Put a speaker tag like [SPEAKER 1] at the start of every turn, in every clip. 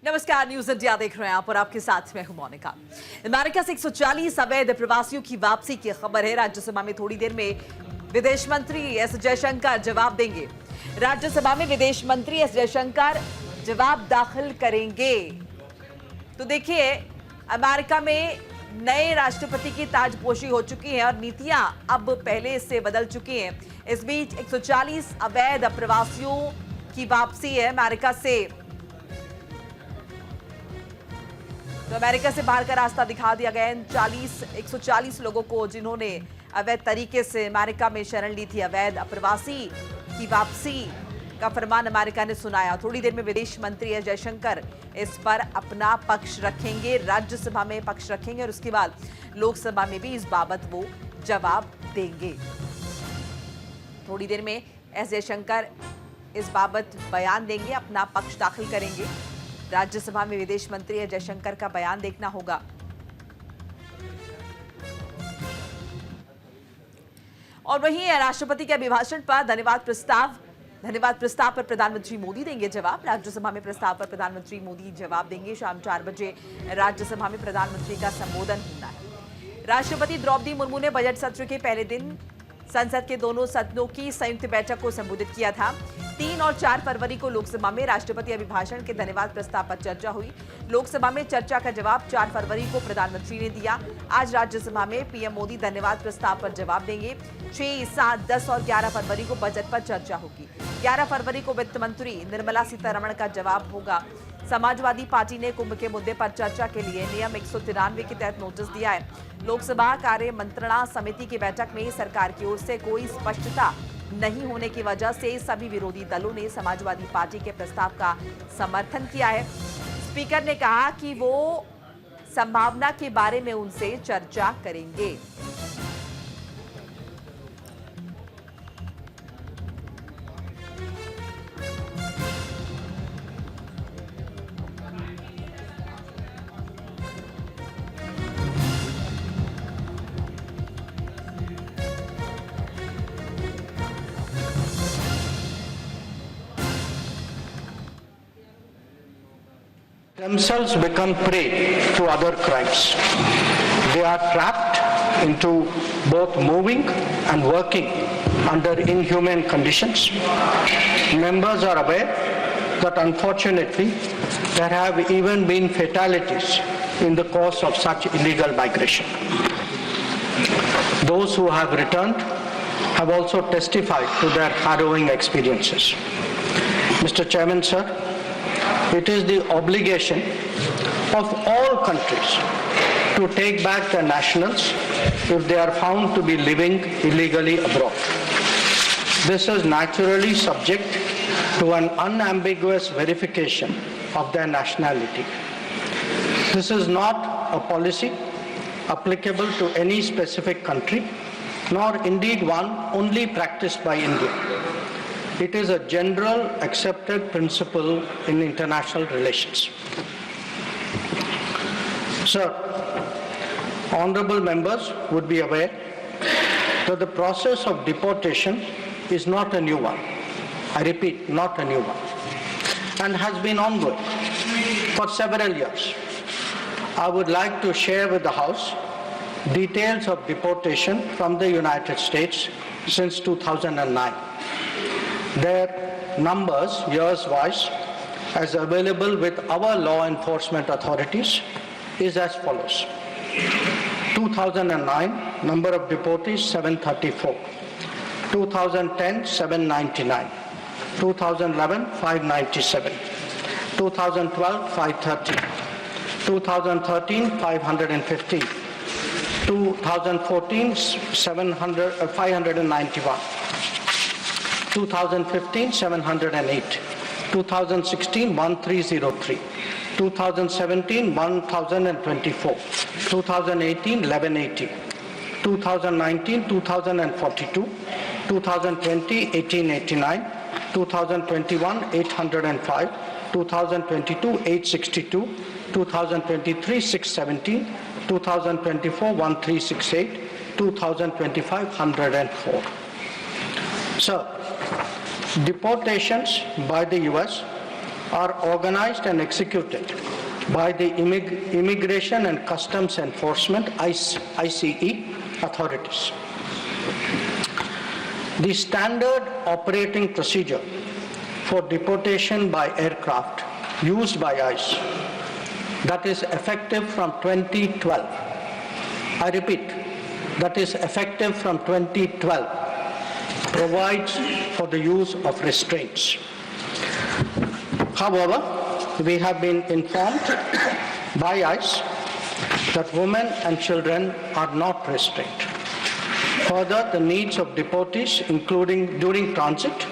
[SPEAKER 1] नमस्कार, news India देख रहे हैं आप और आपके साथ में हूं मोनिका। अमेरिका से 140 अवैध प्रवासियों की वापसी की खबर है। राज्यसभा में थोड़ी देर में विदेश मंत्री एस जयशंकर जवाब देंगे। राज्यसभा में विदेश मंत्री एस जयशंकर जवाब दाखिल करेंगे। तो देखिए, अमेरिका में नए राष्ट्रपति की ताजपोशी हो चुकी है और नीतियां अब पहले से बदल चुकी हैं। इस बीच 140 अवैध प्रवासियों की वापसी है अमेरिका से। तो अमेरिका से बाहर का रास्ता दिखा दिया गया है 140 लोगों को, जिन्होंने अवैध तरीके से अमेरिका में शरण ली थी। अवैध अप्रवासी की वापसी का फरमान अमेरिका ने सुनाया। थोड़ी देर में विदेश मंत्री एस जयशंकर इस पर अपना पक्ष रखेंगे, राज्यसभा में पक्ष रखेंगे और उसके बाद लोकसभा में भी इस बाबत वो जवाब देंगे। थोड़ी देर में एस जयशंकर इस बाबत बयान देंगे, अपना पक्ष दाखिल करेंगे। राज्यसभा में विदेश मंत्री एस जयशंकर का बयान देखना होगा। और वहीं राष्ट्रपति के अभिभाषण पर धन्यवाद प्रस्ताव पर प्रधानमंत्री मोदी देंगे जवाब। राज्यसभा में प्रस्ताव पर प्रधानमंत्री मोदी जवाब देंगे। शाम 4 बजे राज्यसभा में प्रधानमंत्री का संबोधन होना है। राष्ट्रपति द्रौपदी मुर्मू ने बजट सत्र के पहले दिन संसद के दोनों सदनों की संयुक्त बैठक को संबोधित किया था। 3 और 4 फरवरी को लोकसभा में राष्ट्रपति अभिभाषण के धन्यवाद प्रस्ताव पर चर्चा हुई। लोकसभा में चर्चा का जवाब 4 फरवरी को प्रधानमंत्री ने दिया। आज राज्यसभा में पीएम मोदी धन्यवाद प्रस्ताव पर जवाब देंगे। 6, 7, 10 और 11 फरवरी को बजट पर चर्चा होगी। 11 फरवरी को वित्त मंत्री निर्मला सीतारमण का जवाब होगा। समाजवादी पार्टी ने कुंभ के मुद्दे पर चर्चा के लिए नियम 193 के तहत नोटिस दिया है। लोकसभा कार्य मंत्रणा समिति की बैठक में सरकार की ओर से कोई स्पष्टता नहीं होने की वजह से सभी विरोधी दलों ने समाजवादी पार्टी के प्रस्ताव का समर्थन किया है। स्पीकर ने कहा कि वो संभावना के बारे में उनसे चर्चा करेंगे।
[SPEAKER 2] Themselves become prey to other crimes. They are trapped into both moving and working under inhumane conditions. Members are aware that unfortunately there have even been fatalities in the course of such illegal migration. Those who have returned have also testified to their harrowing experiences. Mr. Chairman, sir, it is the obligation of all countries to take back their nationals if they are found to be living illegally abroad. This is naturally subject to an unambiguous verification of their nationality. This is not a policy applicable to any specific country, nor indeed one only practiced by India. It is a general accepted principle in international relations. Sir, honorable members would be aware that the process of deportation is not a new one. I repeat, not a new one, and has been ongoing for several years. I would like to share with the House details of deportation from the United States since 2009. Their numbers, years-wise, as available with our law enforcement authorities, is as follows. 2009, number of deportees 734. 2010, 799. 2011, 597. 2012, 530. 2013, 515. 2014, 591. 2015, 708. 2016, 1303. 2017, 1024. 2018, 1180. 2019, 2042. 2020, 1889. 2021, 805. 2022, 862. 2023, 617. 2024, 1368. 2025, 104. Sir, deportations by the US are organized and executed by the Immigration and Customs Enforcement ICE authorities. The standard operating procedure for deportation by aircraft used by ICE, that is effective from 2012. I repeat, that is effective from 2012, provides for the use of restraints. However, we have been informed by ICE that women and children are not restrained. Further, the needs of deportees, including during transit,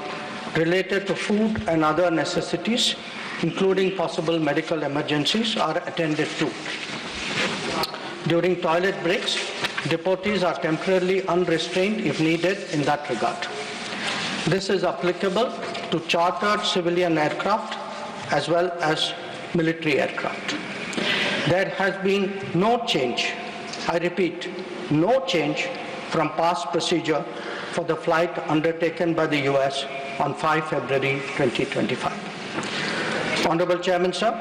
[SPEAKER 2] related to food and other necessities, including possible medical emergencies, are attended to. During toilet breaks, deportees are temporarily unrestrained if needed in that regard. This is applicable to chartered civilian aircraft as well as military aircraft. There has been no change, I repeat, no change from past procedure for the flight undertaken by the US on 5 February 2025. Honorable Chairman, sir,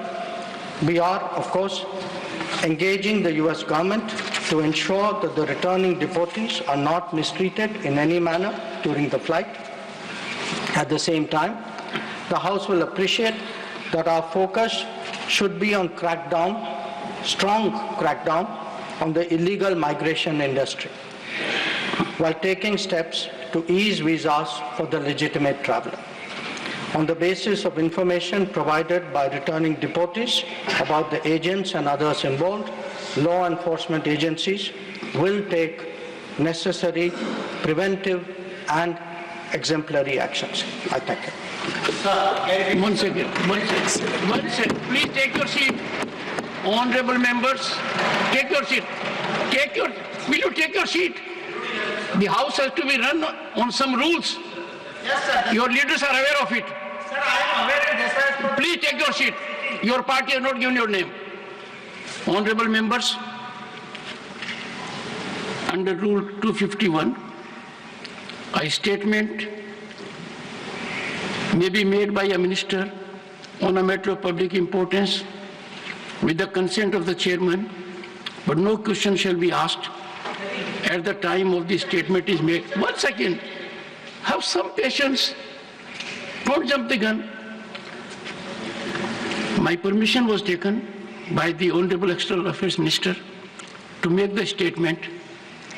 [SPEAKER 2] we are, of course, engaging the US government to ensure that the returning deportees are not mistreated in any manner during the flight. At the same time, the House will appreciate that our focus should be on strong crackdown on the illegal migration industry, while taking steps to ease visas for the legitimate traveler. On the basis of information provided by returning deportees about the agents and others involved, law enforcement agencies will take necessary preventive and exemplary actions. I thank you.
[SPEAKER 3] One second. Please take your seat. Honorable members, take your seat. Will you take your seat? The House has to be run on some rules.
[SPEAKER 4] Yes, sir.
[SPEAKER 3] Your leaders are aware of it.
[SPEAKER 4] Sir, I am aware of this, sir.
[SPEAKER 3] Please take your seat. Your party has not given your name. Honorable members, under Rule 251, a statement may be made by a minister on a matter of public importance with the consent of the chairman, but no question shall be asked at the time of the statement is made. 1 second. Have some patience. Don't jump the gun. My permission was taken by the Honorable External Affairs Minister to make the statement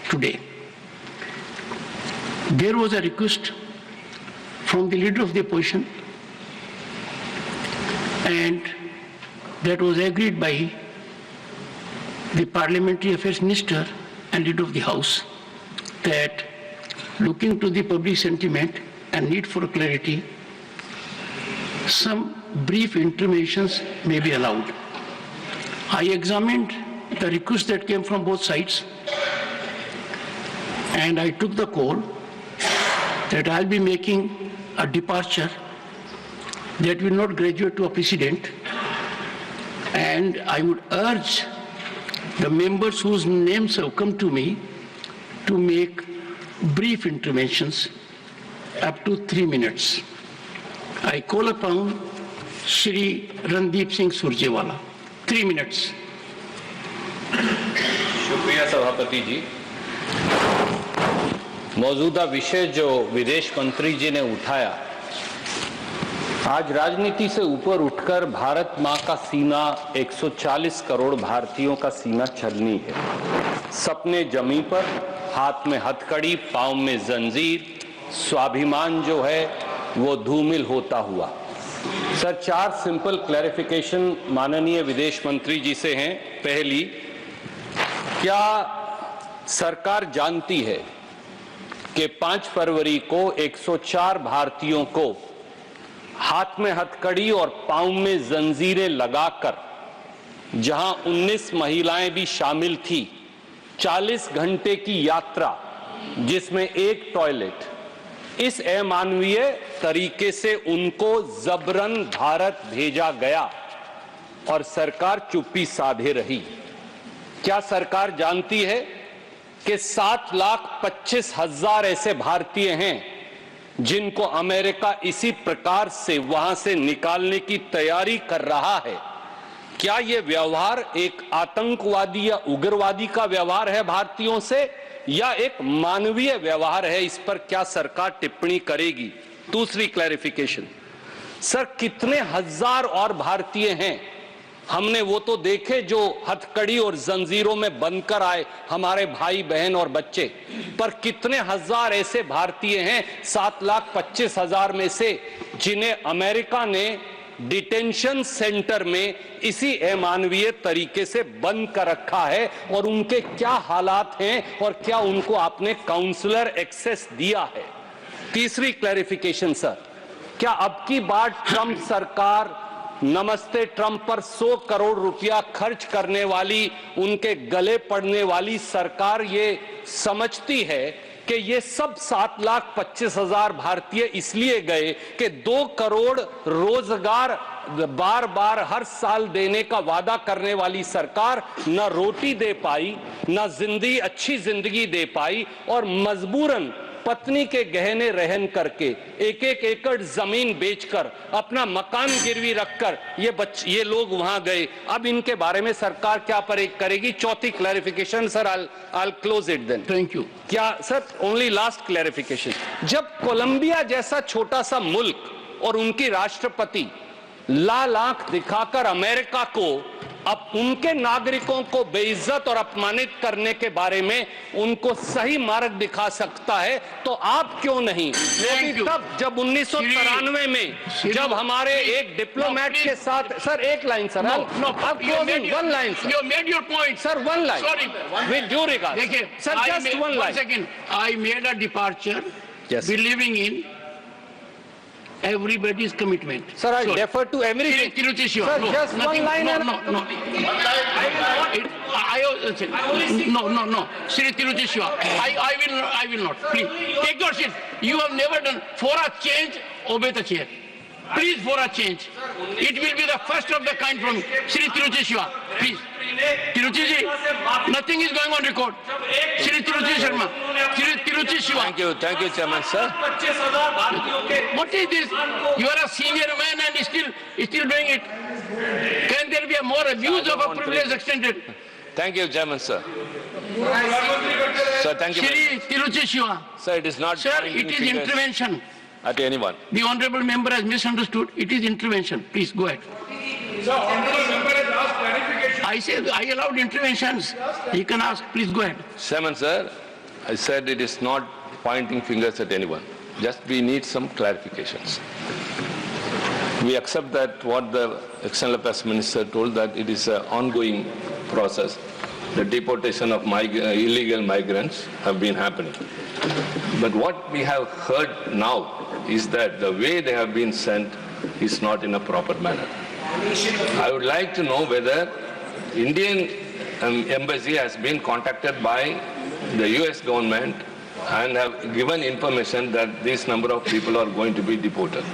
[SPEAKER 3] today. There was a request from the leader of the opposition, and that was agreed by the Parliamentary Affairs Minister and leader of the House, that looking to the public sentiment and need for clarity, some brief interventions may be allowed. I examined the request that came from both sides, and I took the call that I'll be making a departure that will not graduate to a precedent, and I would urge the members whose names have come to me to make brief interventions up to 3 minutes. I call upon Shri Randeep Singh Surjewala. 3 minutes.
[SPEAKER 5] शुक्रिया सभापति जी। मौजूदा विषय जो विदेश मंत्री जी ने उठाया, आज राजनीति से ऊपर उठकर भारत मां का सीना 140 करोड़ भारतीयों का सीना छलनी है। सपने जमी पर, हाथ में हथकड़ी, पांव में जंजीर, स्वाभिमान जो है वो धूमिल होता हुआ। सर, 4 सिंपल क्लैरिफिकेशन माननीय विदेश मंत्री जी से हैं। पहली, क्या सरकार जानती है कि 5 फरवरी को 104 भारतीयों को हाथ में हथकड़ी और पांव में जंजीरें लगाकर, जहां 19 महिलाएं भी शामिल थी, 40 घंटे की यात्रा जिसमें एक टॉयलेट, इस अमानवीय तरीके से उनको जबरन भारत भेजा गया और सरकार चुप्पी साधे रही? क्या सरकार जानती है कि 7,25,000 ऐसे भारतीय हैं जिनको अमेरिका इसी प्रकार से वहां से निकालने की तैयारी कर रहा है, क्या ये व्यवहार एक आतंकवादी या उग्रवादी का व्यवहार है भारतीयों से, या एक मानवीय व्यवहार है? इस पर क्या सरकार टिप्पणी करेगी? दूसरी क्लैरिफिकेशन, सर कितने हजार और भारतीय हैं, हमने वो तो देखे जो हथकड़ी और जंजीरों में बंधकर आए, हमारे भाई बहन और बच्चे, पर कितने हजार ऐसे भारतीय हैं 7,25,000 में से जिन्हें अमेरिका ने डिटेंशन सेंटर में इसी अमानवीय तरीके से बंद कर रखा है, और उनके क्या हालात हैं और क्या उनको आपने काउंसलर एक्सेस दिया है? तीसरी क्लैरिफिकेशन सर, क्या अब की बार ट्रंप सरकार नमस्ते ट्रंप पर 100 करोड़ रुपया खर्च करने वाली, उनके गले पड़ने वाली सरकार ये समझती है कि ये सब 7,25,000 भारतीय इसलिए गए कि 2 करोड़ रोजगार बार बार हर साल देने का वादा करने वाली सरकार न रोटी दे पाई, न अच्छी जिंदगी दे पाई, और मजबूरन पत्नी के गहने रहन करके एक एकड़ जमीन बेचकर अपना मकान गिरवी रखकर ये लोग वहां गए? अब इनके बारे में सरकार क्या करेगी? चौथी clarification sir, I'll close it then.
[SPEAKER 3] Thank you.
[SPEAKER 5] क्या सर, ओनली लास्ट क्लैरिफिकेशन, जब कोलंबिया जैसा छोटा सा मुल्क और उनकी राष्ट्रपति लाल आंख दिखाकर अमेरिका को अब उनके नागरिकों को बेइज्जत और अपमानित करने के बारे में उनको सही मार्ग दिखा सकता है, तो आप क्यों नहीं? तब जब 1993 में जब हमारे एक डिप्लोमेट के साथ, सर एक line sir, one line sir,
[SPEAKER 3] You made your point.
[SPEAKER 5] Sir one line,
[SPEAKER 3] Sorry.
[SPEAKER 5] With due regard
[SPEAKER 3] देखिए,
[SPEAKER 5] sir, just one line.
[SPEAKER 3] Second, I made a departure,
[SPEAKER 5] Yes.
[SPEAKER 3] believing in everybody's commitment.
[SPEAKER 5] Sir, I
[SPEAKER 3] So,
[SPEAKER 5] defer to everything.
[SPEAKER 3] Tiruchi Shiva.
[SPEAKER 5] Sir,
[SPEAKER 3] No,
[SPEAKER 5] just one
[SPEAKER 3] nothing,
[SPEAKER 5] line
[SPEAKER 3] no,
[SPEAKER 5] and-
[SPEAKER 3] no, no. No. Sri Tiruchi Shiva. I will not. Please, take your seat. You have never done. For a change, obey the chair. Please, for a change. It will be the first of the kind from Sri Tiruchi Shiva. Please. Tiruchi ji, nothing is going on record. Sri Tiruchi Sharma. Sri Tiruchi Shiva.
[SPEAKER 6] Thank you, Chairman, sir.
[SPEAKER 3] What is this? You are a senior man and still doing it. Can there be a more abuse of a privilege extended?
[SPEAKER 6] Thank you, Chairman, sir. Sir, thank you.
[SPEAKER 3] Sri Tiruchi Shiva.
[SPEAKER 6] Sir, it is not
[SPEAKER 3] Sir,
[SPEAKER 6] pointing
[SPEAKER 3] it is
[SPEAKER 6] fingers
[SPEAKER 3] intervention.
[SPEAKER 6] at anyone.
[SPEAKER 3] The honorable member has misunderstood. It is intervention. Please go ahead. I said I allowed interventions. He can ask. Please go ahead.
[SPEAKER 6] Chairman, sir, I said it is not pointing fingers at anyone. Just we need some clarifications. We accept that what the External Affairs Minister told, that it is an ongoing process. The deportation of illegal migrants have been happening. But what we have heard now is that the way they have been sent is not in a proper manner. I would like to know whether Indian embassy has been contacted by the US government and have given information that this number of people are going to be deported.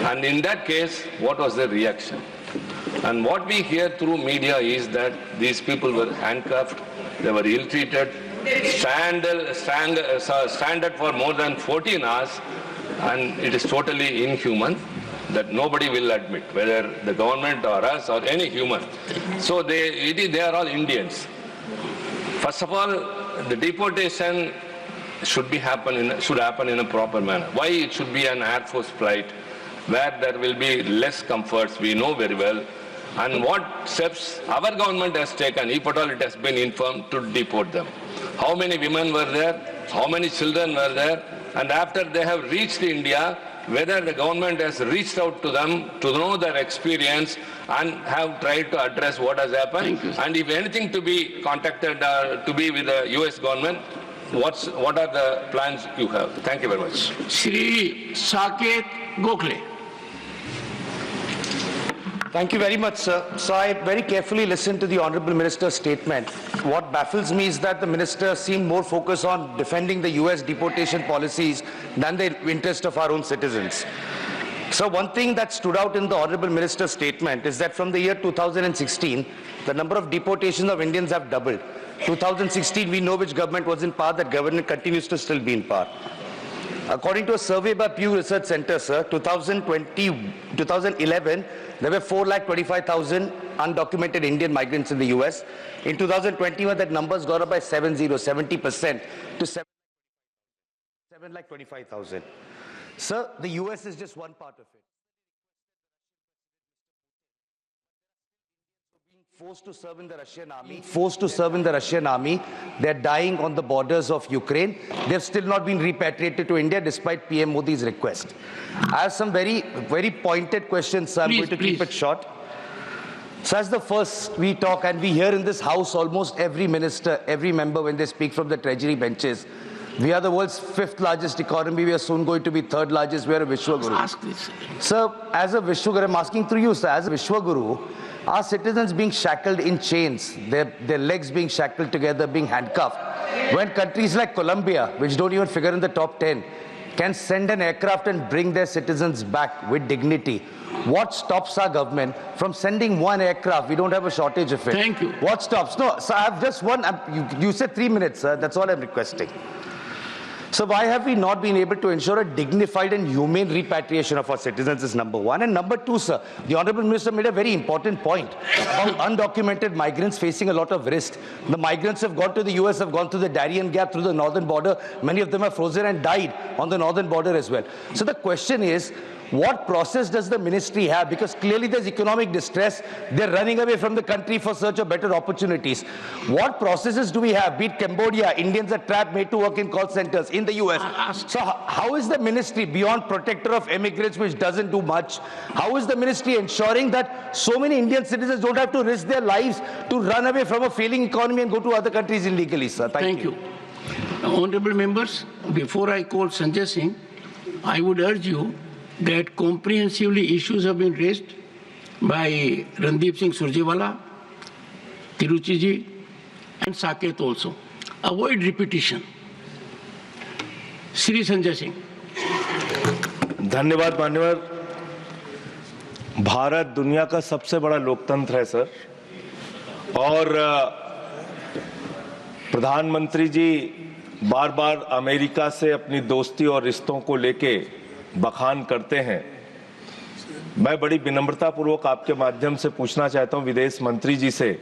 [SPEAKER 6] And in that case, what was the reaction? And what we hear through media is that these people were handcuffed, they were ill-treated, stranded for more than 14 hours, and it is totally inhuman that nobody will admit, whether the government or us or any human. So they are all Indians. First of all, the deportation should happen in a proper manner. Why it should be an Air Force flight where there will be less comforts, we know very well, and what steps our government has taken, if at all it has been informed, to deport them. How many women were there? How many children were there? And after they have reached India, whether the government has reached out to them to know their experience and have tried to address what has happened, and if anything to be contacted to be with the US government, what are the plans you have? Thank you very much.
[SPEAKER 3] Shri Saket Gokhale.
[SPEAKER 2] Thank you very much, sir. So I very carefully listened to the Honorable Minister's statement. What baffles me is that the Minister seemed more focused on defending the US deportation policies than the interest of our own citizens. So one thing that stood out in the Honorable Minister's statement is that from the year 2016, the number of deportations of Indians have doubled. 2016, we know which government was in power, that government continues to still be in power.
[SPEAKER 7] According to a survey by Pew Research Center, sir, 2011, there were 4,25,000 undocumented Indian migrants in the US. In 2021, that number's gone up by 70% to 7,25,000. Sir, the US is just one part of it. Forced to serve in the Russian army. They're dying on the borders of Ukraine. They've still not been repatriated to India despite PM Modi's request. I have some very pointed questions, so I'm going to keep it short. So as the first we talk and we hear in this house almost every minister, every member when they speak from the treasury benches, we are the world's 5th largest economy. We are soon going to be 3rd largest. We are a Vishwaguru.
[SPEAKER 3] Ask this.
[SPEAKER 7] Sir, as a Vishwaguru, I'm asking through you, sir, as a Vishwaguru, our citizens being shackled in chains, their legs being shackled together, being handcuffed, when countries like Colombia, which don't even figure in the top 10, can send an aircraft and bring their citizens back with dignity, what stops our government from sending one aircraft? We don't have a shortage of it.
[SPEAKER 3] Thank you.
[SPEAKER 7] What stops? No, sir, I have just one. You said 3 minutes, sir. That's all I'm requesting. So why have we not been able to ensure a dignified and humane repatriation of our citizens is number one. And number two, sir, the Honorable Minister made a very important point about undocumented migrants facing a lot of risk. The migrants have gone to the US, have gone through the Darien Gap, through the northern border. Many of them are frozen and died on the northern border as well. So the question is, what process does the ministry have? Because clearly there's economic distress. They're running away from the country for search of better opportunities. What processes do we have? Be it Cambodia, Indians are trapped, made to work in call centers in the US. So how is the ministry, beyond protector of immigrants, which doesn't do much, how is the ministry ensuring that so many Indian citizens don't have to risk their lives to run away from a failing economy and go to other countries illegally, sir? Thank you.
[SPEAKER 3] Honorable members, before I call Sanjay Singh, I would urge you that comprehensively issues have been raised by Randeep Singh Surjewala, Tiruchi ji, and Saket also. Avoid repetition. Shri Sanjay Singh.
[SPEAKER 8] धन्यवाद मान्यवर। भारत दुनिया का सबसे बड़ा लोकतंत्र है sir, और प्रधानमंत्री जी बार बार अमेरिका से अपनी दोस्ती और रिश्तों को लेके बखान करते हैं। मैं बड़ी विनम्रता पूर्वक आपके माध्यम से पूछना चाहता हूं विदेश मंत्री जी से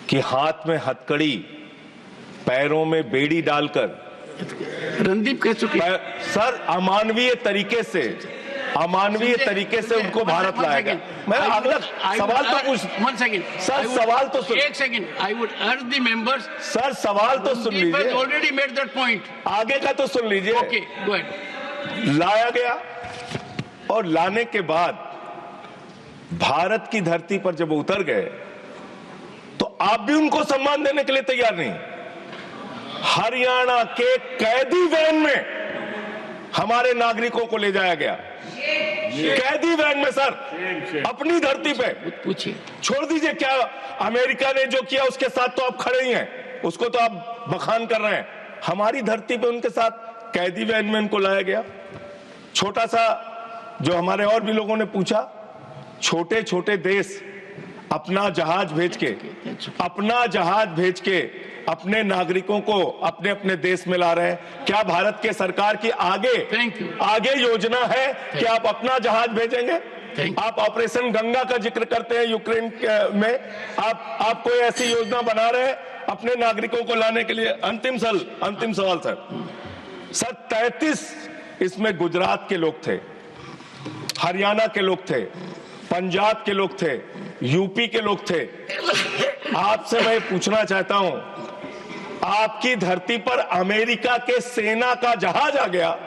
[SPEAKER 8] कि हाथ में हथकड़ी, पैरों में बेड़ी डालकर
[SPEAKER 3] रणदीप कह चुके
[SPEAKER 8] सर अमानवीय तरीके से उनको भारत लाया गया। मैं अगला सवाल तो पूछ सर, सवाल तो सुन,
[SPEAKER 3] एक सेकंड। आई वुड अर्ज द मेंबर्स,
[SPEAKER 8] सर सवाल तो सुन लीजिए।
[SPEAKER 3] ऑलरेडी मेड दैट पॉइंट, आगे
[SPEAKER 8] का तो सुन लीजिए।
[SPEAKER 3] Okay, go ahead.
[SPEAKER 8] लाया गया और लाने के बाद भारत की धरती पर जब उतर गए तो आप भी उनको सम्मान देने के लिए तैयार नहीं। हरियाणा के कैदी वैन में हमारे नागरिकों को ले जाया गया, कैदी वैन में सर, अपनी धरती पे।
[SPEAKER 3] पूछिए,
[SPEAKER 8] छोड़ दीजिए क्या अमेरिका ने जो किया उसके साथ तो आप खड़े ही हैं, उसको तो आप बखान कर रहे हैं। हमारी धरती पे उनके साथ कैदी वैन में उनको लाया गया। छोटा सा जो हमारे और भी लोगों ने पूछा, छोटे छोटे देश अपना जहाज भेज के अपने नागरिकों को अपने अपने देश में ला रहे हैं। क्या भारत के सरकार की आगे योजना है कि आप अपना जहाज भेजेंगे? आप ऑपरेशन गंगा का जिक्र करते हैं यूक्रेन में, आप कोई ऐसी योजना बना रहे हैं अपने नागरिकों को लाने के लिए? अंतिम सवाल सर, 33 इसमें गुजरात के लोग थे, हरियाणा के लोग थे, पंजाब के लोग थे, यूपी के लोग थे। आपसे मैं पूछना चाहता हूं, आपकी धरती पर अमेरिका के सेना का जहाज आ गया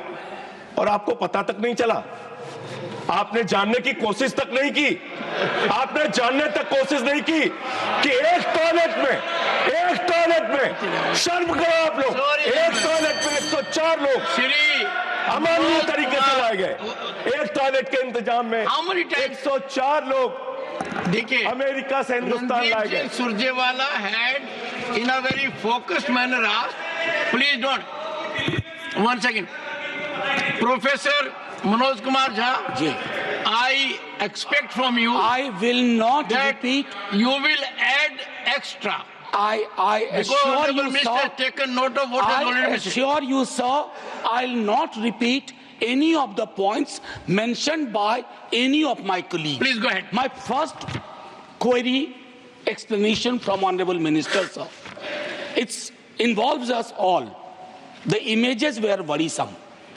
[SPEAKER 8] और आपको पता तक नहीं चला, आपने जानने की कोशिश तक नहीं की, आपने जानने तक कोशिश नहीं की कि एक टॉयलेट में शर्म करो आप लोग, एक टॉयलेट में 104 लोग अमानवीय तरीके से लाए गए। एक टॉयलेट के इंतजाम में 104 लोग देखिए अमेरिका से हिंदुस्तान लाए गए।
[SPEAKER 3] Surjewala had in a very focused manner asked, please don't, one second, Professor Manoj Kumar Jha, I expect from you,
[SPEAKER 9] I will not
[SPEAKER 3] that
[SPEAKER 9] repeat.
[SPEAKER 3] You will add extra. I assure you,
[SPEAKER 9] Minister
[SPEAKER 3] sir,
[SPEAKER 9] has taken note of what has already
[SPEAKER 3] I
[SPEAKER 9] been said.
[SPEAKER 3] assure you, sir, I'll not repeat any of the points mentioned by any of my colleagues.
[SPEAKER 9] Please go ahead.
[SPEAKER 3] My first query, explanation from Honorable Minister, sir. It involves us all. The images were worrisome,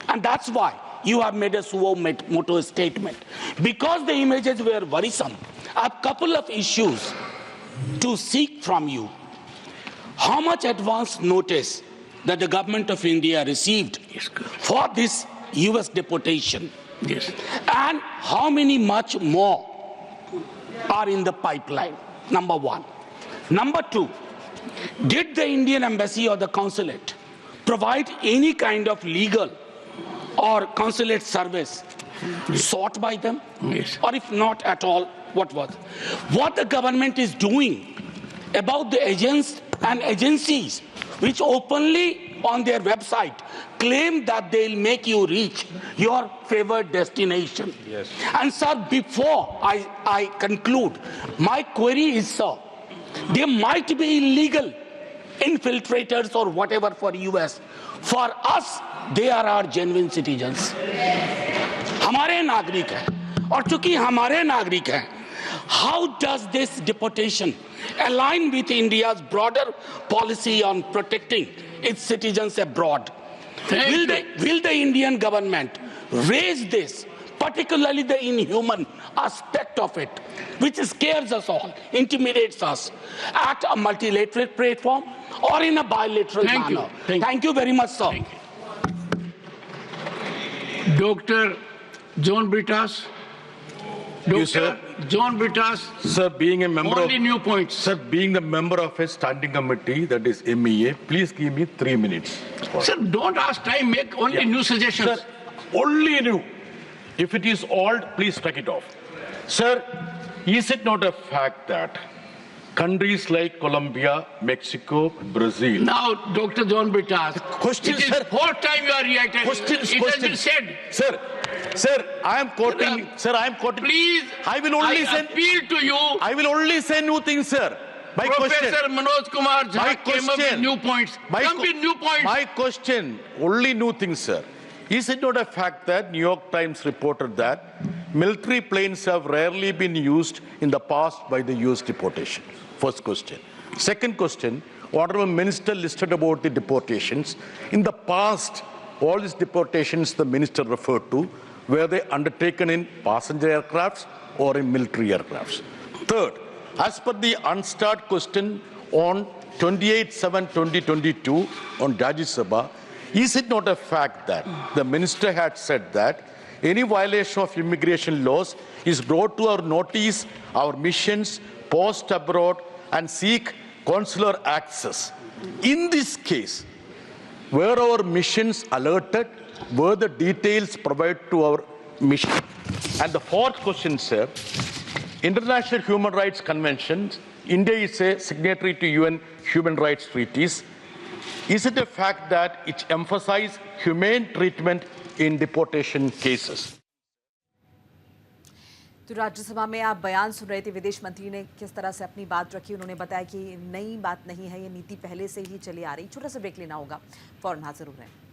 [SPEAKER 3] and that's why you have made a suo moto statement. Because the images were worrisome, I have a couple of issues to seek from you. How much advance notice that the government of India received for this US deportation?
[SPEAKER 9] Yes.
[SPEAKER 3] And how many much more are in the pipeline? Number one. Number two, did the Indian embassy or the consulate provide any kind of legal or consulate service sought by them?
[SPEAKER 9] Yes.
[SPEAKER 3] Or if not at all, what was? What the government is doing about the agents and agencies which openly on their website claim that they'll make you reach your favored destination.
[SPEAKER 6] Yes.
[SPEAKER 3] And sir, before I conclude, my query is, sir, there might be illegal infiltrators or whatever for US. For us, they are our genuine citizens. हमारे नागरिक हैं, और चूंकि हमारे नागरिक हैं, how does this deportation align with India's broader policy on protecting its citizens abroad? Will the Indian government raise this, particularly the inhuman aspect of it, which scares us all, intimidates us, at a multilateral platform or in a bilateral manner? Thank you very much, sir.
[SPEAKER 9] Dr. John Britas. Dr. John Britas.
[SPEAKER 8] Sir, being a member
[SPEAKER 9] Only new points.
[SPEAKER 8] Sir, being the member of a standing committee, that is MEA, please give me 3 minutes.
[SPEAKER 9] Sir, don't ask time, make only new suggestions.
[SPEAKER 8] Sir, only new. If it is old, please strike it off. Sir, is it not a fact that countries like Colombia, Mexico, Brazil...
[SPEAKER 9] Now, Dr. John Britas,
[SPEAKER 8] Question,
[SPEAKER 9] it is
[SPEAKER 8] sir.
[SPEAKER 9] fourth time you are reacting.
[SPEAKER 8] Question.
[SPEAKER 9] It has been said.
[SPEAKER 8] Sir, I am quoting. Sir, I am quoting.
[SPEAKER 9] Please,
[SPEAKER 8] I will only say.
[SPEAKER 9] appeal to you.
[SPEAKER 8] I will only say new things, sir. My
[SPEAKER 9] Professor
[SPEAKER 8] question.
[SPEAKER 9] Manoj Kumar
[SPEAKER 8] My
[SPEAKER 9] Jha came up with
[SPEAKER 8] question.
[SPEAKER 9] new points. Come with new points.
[SPEAKER 8] My question, only new things, sir. Is it not a fact that New York Times reported that military planes have rarely been used in the past by the US deportation? First question. Second question, Honorable Minister listed about the deportations. In the past, all these deportations the minister referred to, were they undertaken in passenger aircrafts or in military aircrafts? Third, as per the unstarred question on 28/7/2022 on Rajya Sabha, is it not a fact that the minister had said that any violation of immigration laws is brought to our notice, our missions, post abroad, and seek consular access? In this case, were our missions alerted? Were the details provided to our mission? And the fourth question, sir, International Human Rights Conventions, India is a signatory to UN human rights treaties. Is it a fact that it emphasizes humane treatment in deportation cases?
[SPEAKER 1] तो राज्यसभा में आप बयान सुन रहे थे, विदेश मंत्री ने किस तरह से अपनी बात रखी। उन्होंने बताया कि नई बात नहीं है, ये नीति पहले से ही चली आ रही। छोटा सा ब्रेक लेना होगा, फौरन हाजिर हो रहे हैं।